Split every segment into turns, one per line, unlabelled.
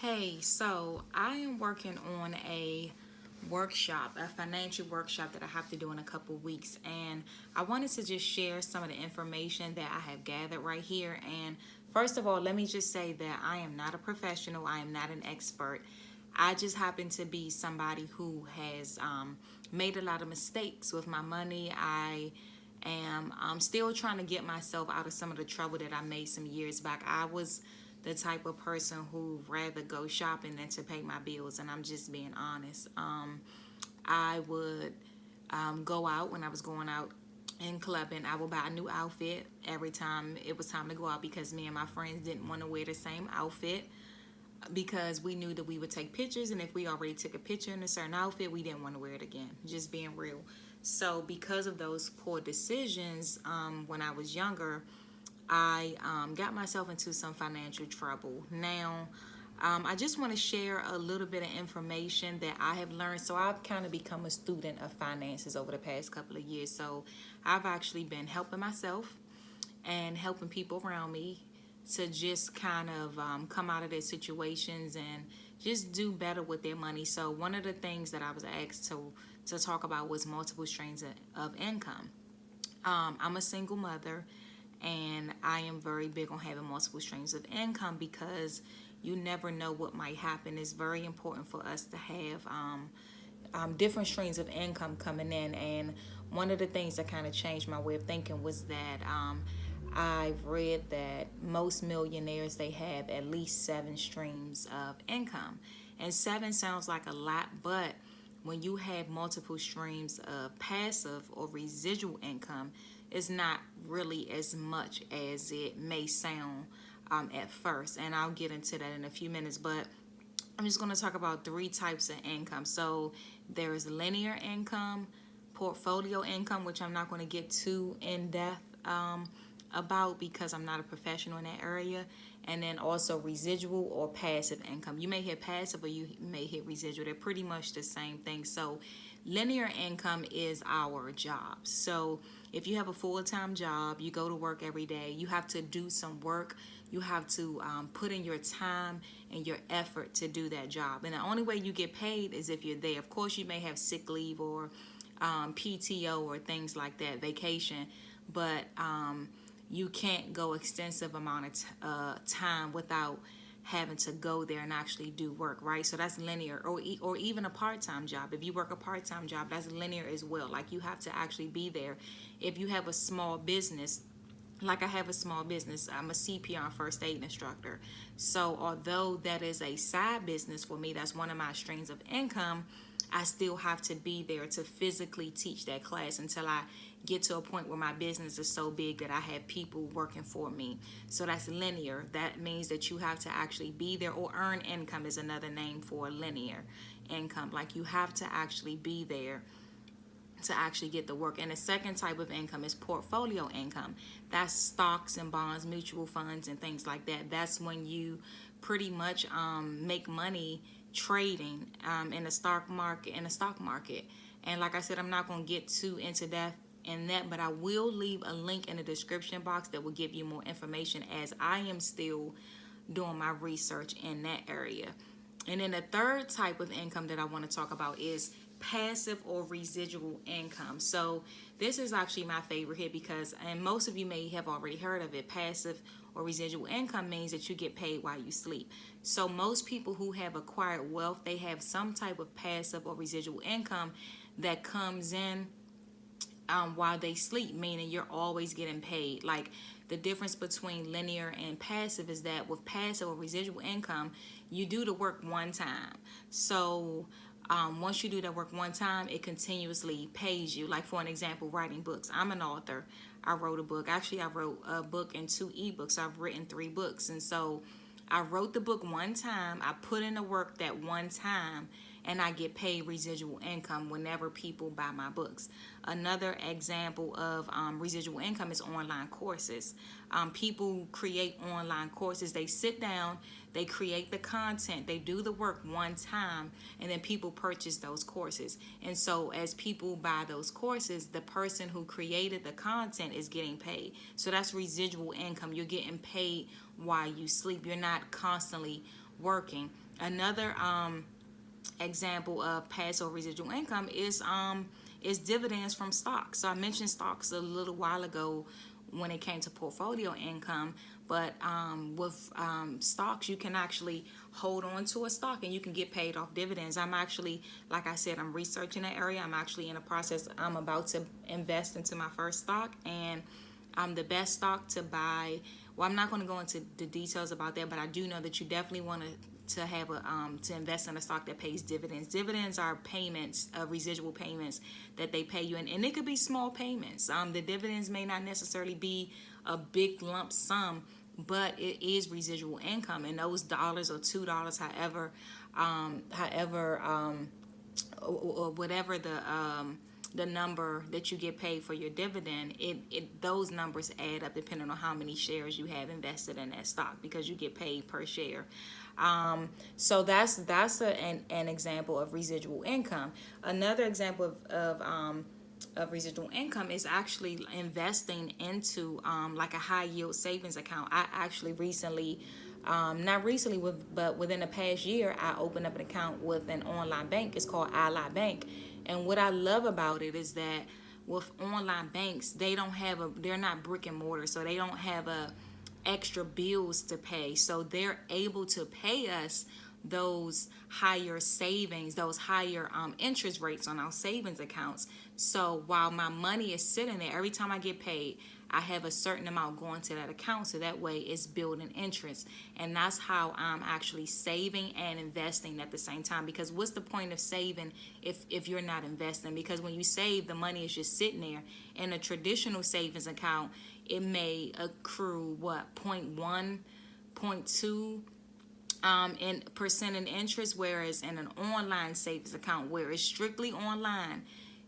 Hey, so I am working on a workshop, a financial workshop that I have to do in a couple weeks, and I wanted to just share some of the information that I have gathered right here. And first of all, let me just say that I am not a professional, I am not an expert. I just happen to be somebody who has made a lot of mistakes with my money. I'm still trying to get myself out of some of the trouble that I made some years back. I was the type of person who rather go shopping than to pay my bills, and I'm just being honest. I would go out when I was going out and clubbing. I would buy a new outfit every time it was time to go out because me and my friends didn't want to wear the same outfit because we knew that we would take pictures, and if we already took a picture in a certain outfit, we didn't want to wear it again. Just being real. So because of those poor decisions, when I was younger, I got myself into some financial trouble. Now, I just want to share a little bit of information that I have learned. So I've kind of become a student of finances over the past couple of years. So I've actually been helping myself and helping people around me to just kind of come out of their situations and just do better with their money. So one of the things that I was asked to talk about was multiple streams of income. I'm a single mother, and I am very big on having multiple streams of income because you never know what might happen. It's very important for us to have different streams of income coming in. And one of the things that kind of changed my way of thinking was that I've read that most millionaires, they have at least 7 streams of income. And 7 sounds like a lot, but when you have multiple streams of passive or residual income, it's not really as much as it may sound at first. And I'll get into that in a few minutes, but I'm just going to talk about 3 types of income. So there is linear income, portfolio income, which I'm not going to get too in depth about because I'm not a professional in that area, and then also residual or passive income. You may hit passive or you may hit residual. They're pretty much the same thing. So linear income is our jobs. So if you have a full-time job, you go to work every day, you have to do some work. You have to put in your time and your effort to do that job. And the only way you get paid is if you're there. Of course, you may have sick leave or PTO or things like that, vacation, but you can't go extensive amount of time without having to go there and actually do work, right? So that's linear. Or even a part-time job. If you work a part-time job, that's linear as well. Like you have to actually be there. If you have a small business, like I have a small business, I'm a CPR and first aid instructor. So although that is a side business for me, that's one of my streams of income, I still have to be there to physically teach that class until I get to a point where my business is so big that I have people working for me. So that's linear. That means that you have to actually be there, or earn income is another name for linear income. Like you have to actually be there to actually get the work. And the second type of income is portfolio income. That's stocks and bonds, mutual funds, and things like that. That's when you pretty much make money trading in the stock market. And like I said, I'm not going to get too into depth in that, but I will leave a link in the description box that will give you more information as I am still doing my research in that area. And then the third type of income that I want to talk about is passive or residual income. So this is actually my favorite here because, and most of you may have already heard of it, passive or residual income means that you get paid while you sleep. So most people who have acquired wealth, they have some type of passive or residual income that comes in while they sleep, meaning you're always getting paid. Like the difference between linear and passive is that with passive or residual income, you do the work one time. So once you do that work one time, it continuously pays you. Like for an example, writing books. I'm an author. I wrote a book. Actually, I wrote a book and 2 ebooks. I've written 3 books. And so I wrote the book one time. I put in the work that one time, and I get paid residual income whenever people buy my books. Another example of residual income is online courses. People create online courses. They sit down, they create the content, they do the work one time, and then people purchase those courses. And so as people buy those courses, the person who created the content is getting paid. So that's residual income. You're getting paid while you sleep. You're not constantly working. Another example of passive or residual income is dividends from stocks. So I mentioned stocks a little while ago when it came to portfolio income, but with stocks, you can actually hold on to a stock and you can get paid off dividends. I'm actually, like I said, I'm researching that area. I'm actually in a process. I'm about to invest into my first stock, and the best stock to buy. Well, I'm not going to go into the details about that, but I do know that you definitely want to have a to invest in a stock that pays dividends. Dividends are payments, residual payments that they pay you, and it could be small payments. The dividends may not necessarily be a big lump sum, but it is residual income, and those dollars or $2, or whatever the number that you get paid for your dividend, those numbers add up depending on how many shares you have invested in that stock, because you get paid per share. So that's an example of residual income. Another example of residual income is actually investing into like a high yield savings account. I actually recently, not recently, but within the past year, I opened up an account with an online bank. It's called Ally Bank. And what I love about it is that with online banks, they're not brick and mortar, so they don't have extra bills to pay. So they're able to pay us those higher savings, those higher interest rates on our savings accounts. So while my money is sitting there, every time I get paid, I have a certain amount going to that account, so that way it's building interest. And that's how I'm actually saving and investing at the same time. Because what's the point of saving if you're not investing? Because when you save, the money is just sitting there. In a traditional savings account, it may accrue 0.1, 0.2 in percent in interest, whereas in an online savings account where it's strictly online,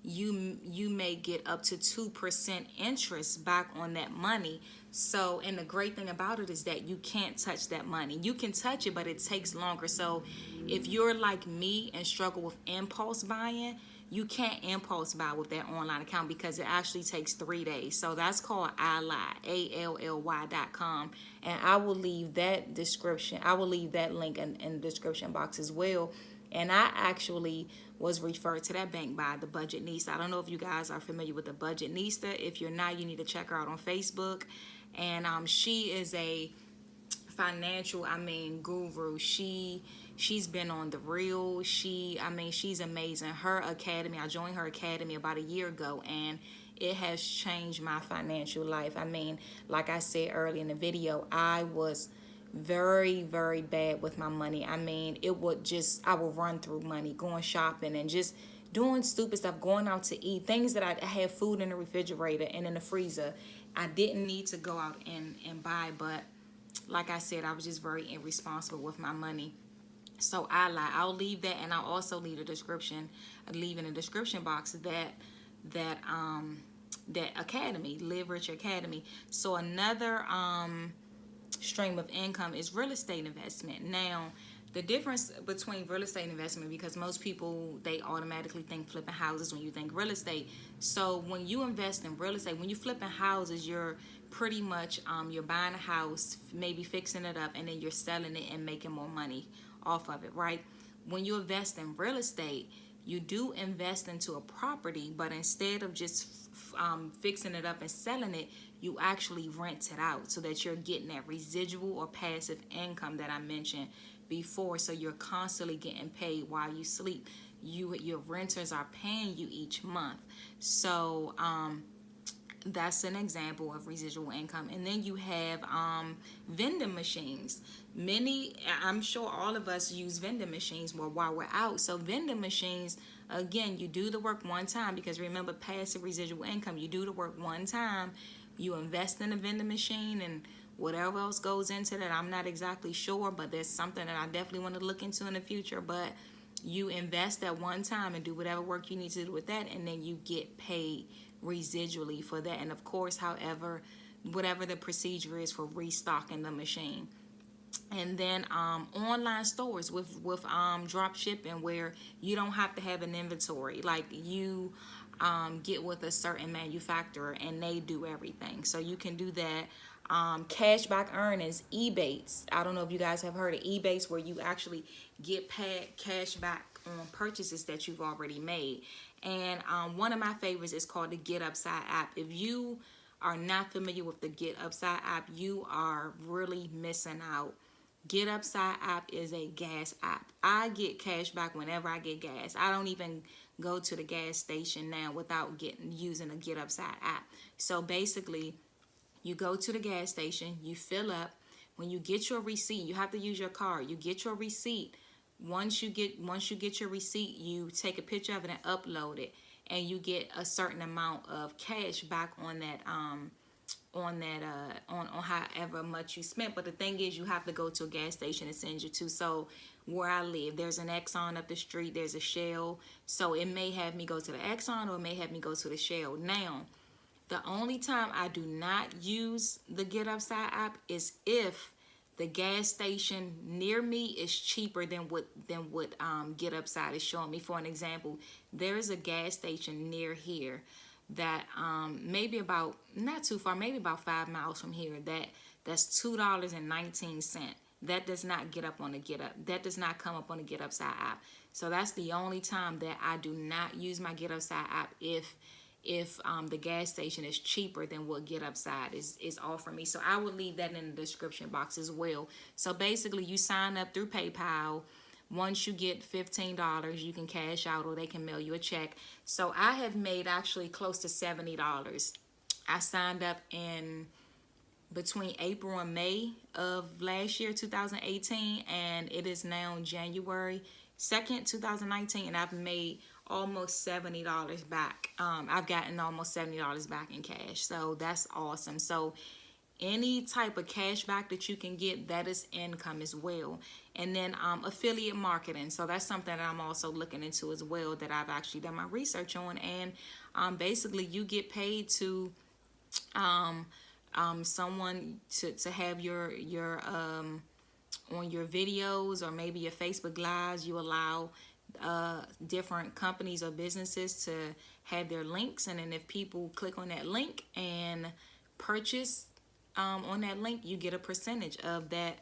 you may get up to 2% interest back on that money. So, and the great thing about it is that you can't touch that money. You can touch it, but it takes longer. So if you're like me and struggle with impulse buying, you can't impulse buy with that online account because it actually takes 3 days. So that's called Ally, ALLY.com. And I will leave that link in the description box as well. And I actually was referred to that bank by the Budgetnista. I don't know if you guys are familiar with the Budgetnista. If you're not, you need to check her out on Facebook. And she is a financial, guru. She's been on the reel. She's amazing. Her academy, I joined her academy about a year ago, and it has changed my financial life. Like I said earlier in the video, I was very, very bad with my money. I would run through money, going shopping and just doing stupid stuff, going out to eat, things that I had food in the refrigerator and in the freezer. I didn't need to go out and buy, but like I said, I was just very irresponsible with my money. So I'll leave that, and I'll also leave in the description box that academy, Live Rich Academy. So another stream of income is real estate investment. Now, the difference between real estate investment, because most people, they automatically think flipping houses when you think real estate. So when you invest in real estate, when you flipping houses, you're pretty much you're buying a house, maybe fixing it up, and then you're selling it and making more money off of it, right? When you invest in real estate, you do invest into a property, but instead of just fixing it up and selling it, you actually rent it out so that you're getting that residual or passive income that I mentioned before. So you're constantly getting paid while you sleep. Your renters are paying you each month. So that's an example of residual income. And then you have vending machines. I'm sure all of us use vending machines while we're out. So vending machines, again, you do the work one time, because remember, passive residual income, you do the work one time, you invest in a vending machine, and whatever else goes into that, I'm not exactly sure, but there's something that I definitely want to look into in the future. But you invest at one time and do whatever work you need to do with that, and then you get paid residually for that. And of course, whatever the procedure is for restocking the machine. And then online stores with drop shipping, where you don't have to have an inventory. Like you get with a certain manufacturer and they do everything. So you can do that. Cashback earnings, Ebates. I don't know if you guys have heard of Ebates, where you actually get paid cash back on purchases that you've already made. And one of my favorites is called the Get Upside app. If you are not familiar with the Get Upside app, you are really missing out. Get Upside app is a gas app. I get cash back whenever I get gas. I don't even go to the gas station now without using a Get Upside app. So basically, you go to the gas station, you fill up. When you get your receipt, you have to use your card. You get your receipt. Once you get your receipt, you take a picture of it and upload it, and you get a certain amount of cash back on that on however much you spent. But the thing is, you have to go to a gas station to send you to. So where I live, there's an Exxon up the street, there's a Shell. So it may have me go to the Exxon, or it may have me go to the Shell. Now, the only time I do not use the Get Upside app is if the gas station near me is cheaper than what Get Upside is showing me. For an example, there is a gas station near here that maybe about, not too far, maybe about 5 miles from here, that's $2.19. That does not get up on the that does not come up on the Get Upside app. So that's the only time that I do not use my Get Upside app, if the gas station is cheaper than what Get Upside is offering me. So I will leave that in the description box as well. So basically, you sign up through PayPal. Once you get $15, you can cash out, or they can mail you a check. So I have made actually close to $70. I signed up in between April and May of last year, 2018, and it is now January 2nd, 2019, and I've made almost $70 back. I've gotten almost $70 back in cash. So that's awesome. So any type of cash back that you can get, that is income as well. And then affiliate marketing. So that's something that I'm also looking into as well, that I've actually done my research on. And basically, you get paid to someone to have your on your videos, or maybe your Facebook lives. You allow different companies or businesses to have their links, and then if people click on that link and purchase on that link, you get a percentage of that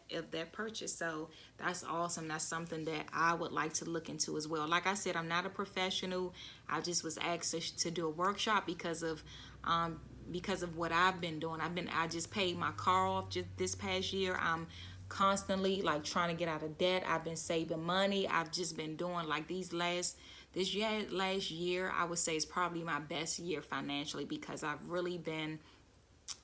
purchase. So that's awesome. That's something that I would like to look into as well. Like I said, I'm not a professional. I just was asked to do a workshop because of what I've been doing. I just paid my car off just this past year. I'm constantly like trying to get out of debt. I've been saving money. I've just been doing like last year, I would say, is probably my best year financially, because I've really been,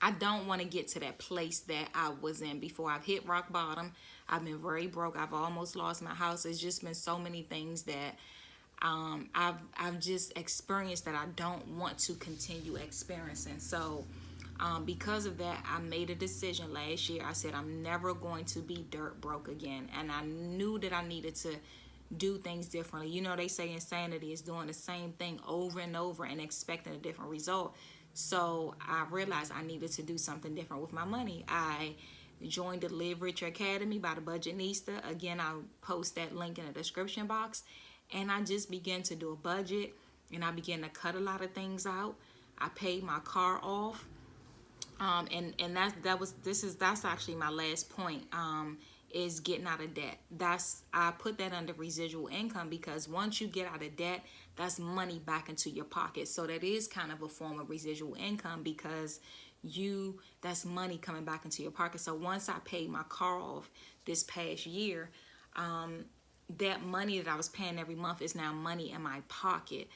I don't want to get to that place that I was in before. I've hit rock bottom. I've been very broke. I've almost lost my house. It's just been so many things that I've just experienced that I don't want to continue experiencing. So because of that, I made a decision last year. I said I'm never going to be dirt broke again. And I knew that I needed to do things differently. You know, they say insanity is doing the same thing over and over and expecting a different result. So I realized I needed to do something different with my money. I joined the Live Richer Academy by the Budgetnista. Again, I'll post that link in the description box. And I just began to do a budget, and I began to cut a lot of things out. I paid my car off. And that's actually my last point, is getting out of debt. I put that under residual income, because once you get out of debt, that's money back into your pocket. So that is kind of a form of residual income, because that's money coming back into your pocket. So once I paid my car off this past year, that money that I was paying every month is now money in my pocket.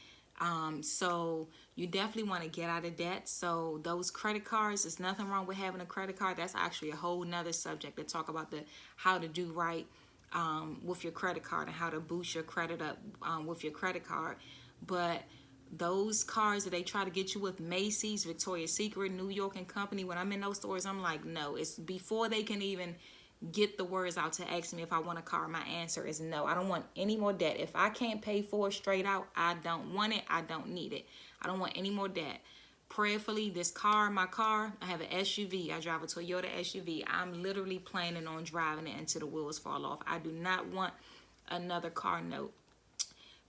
So you definitely want to get out of debt. So those credit cards, there's nothing wrong with having a credit card. That's actually a whole nother subject to talk about, how to do right with your credit card, and how to boost your credit up with your credit card. But those cards that they try to get you with, Macy's, Victoria's Secret, New York and Company, when I'm in those stores, I'm like, no. It's before they can even get the words out to ask me if I want a car, my answer is no. I don't want any more debt. If I can't pay for it straight out, I don't want it. I don't need it. I don't want any more debt. Prayerfully, my car, I have an SUV. I drive a Toyota SUV. I'm literally planning on driving it until the wheels fall off. I do not want another car note.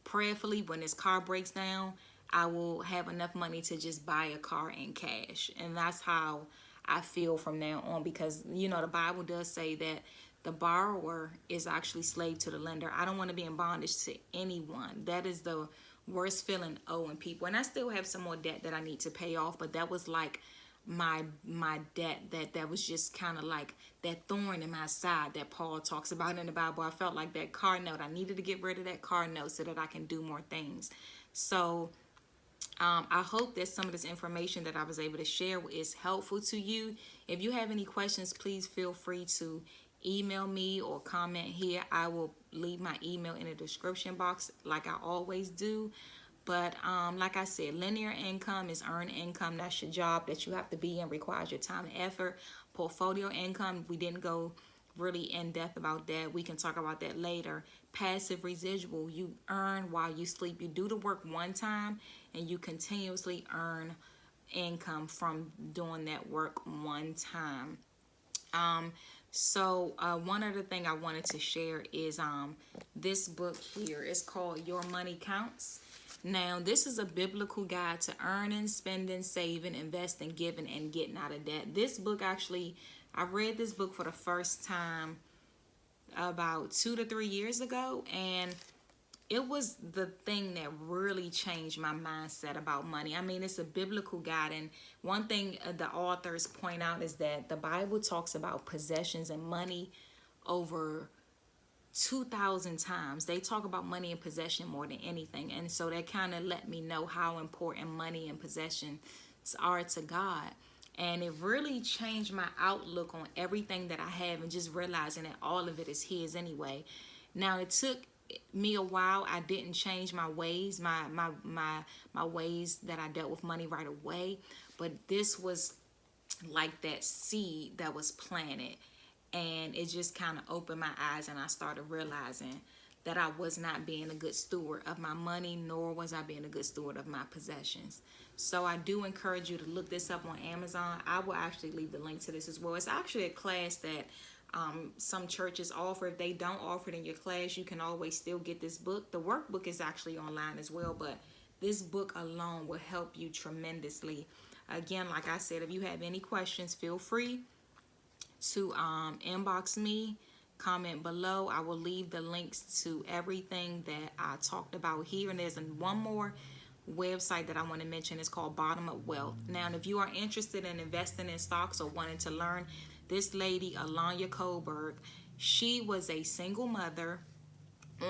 Prayerfully, when this car breaks down, I will have enough money to just buy a car in cash. And that's how I feel from now on, because you know the Bible does say that the borrower is actually slave to the lender. I don't want to be in bondage to anyone. That is the worst feeling, owing people. And I still have some more debt that I need to pay off, but that was like my debt that was just kind of like that thorn in my side that Paul talks about in the Bible. I felt like that car note. I needed to get rid of that car note so that I can do more things. So I hope that some of this information that I was able to share is helpful to you. If you have any questions, please feel free to email me or comment here. I will leave my email in the description box like I always do. But like I said, linear income is earned income. That's your job that you have to be in, requires your time and effort. Portfolio income, we didn't go really in depth about that. We can talk about that later. Passive residual, you earn while you sleep. You do the work one time and you continuously earn income from doing that work one time. So one other thing I wanted to share is this book here. It's called Your Money Counts. Now, this is a biblical guide to earning, spending, saving, investing, giving, and getting out of debt. This book actually, I read this book for the first time about 2 to 3 years ago, and it was the thing that really changed my mindset about money. I mean, it's a biblical guide, and one thing the authors point out is that the Bible talks about possessions and money over 2,000 times. They talk about money and possession more than anything, and so that kind of let me know how important money and possessions are to God. And it really changed my outlook on everything that I have, and just realizing that all of it is His anyway. Now, it took me a while. I didn't change my ways, my ways that I dealt with money right away, but this was like that seed that was planted, and it just kind of opened my eyes, and I started realizing that I was not being a good steward of my money, nor was I being a good steward of my possessions. So I do encourage you to look this up on Amazon. I will actually leave the link to this as well. It's actually a class that some churches offer. If they don't offer it in your class, you can always still get this book. The workbook is actually online as well, but this book alone will help you tremendously. Again, like I said, if you have any questions, feel free to inbox me, comment below. I will leave the links to everything that I talked about here. And there's one more website that I want to mention. It's called Bottom Up Wealth. Now, if you are interested in investing in stocks or wanting to learn, this lady, Alanya Kohlberg, she was a single mother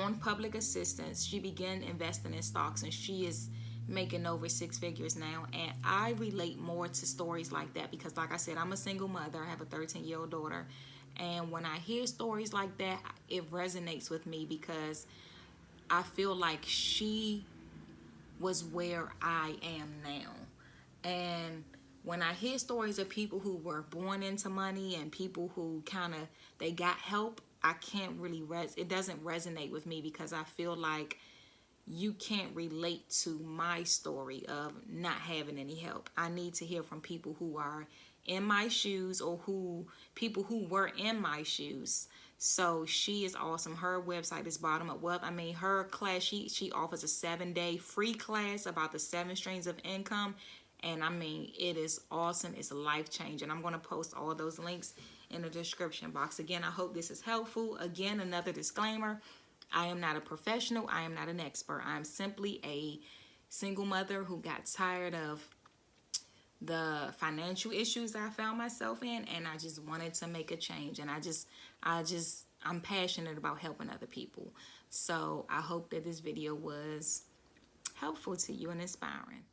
on public assistance. She began investing in stocks, and she is making over 6 figures now. And I relate more to stories like that because, like I said, I'm a single mother. I have a 13-year-old daughter. And when I hear stories like that, it resonates with me because I feel like she was where I am now. And when I hear stories of people who were born into money and people who they got help, I can't really, it doesn't resonate with me because I feel like you can't relate to my story of not having any help. I need to hear from people who are in my shoes, or people who were in my shoes. So she is awesome. Her website is Bottom Up Wealth. I mean, her class, she offers a 7-day free class about the 7 streams of income. And I mean, it is awesome. It's life-changing. I'm going to post all those links in the description box. Again, I hope this is helpful. Again, another disclaimer. I am not a professional. I am not an expert. I am simply a single mother who got tired of the financial issues I found myself in, and I just wanted to make a change. And I'm passionate about helping other people. So I hope that this video was helpful to you and inspiring.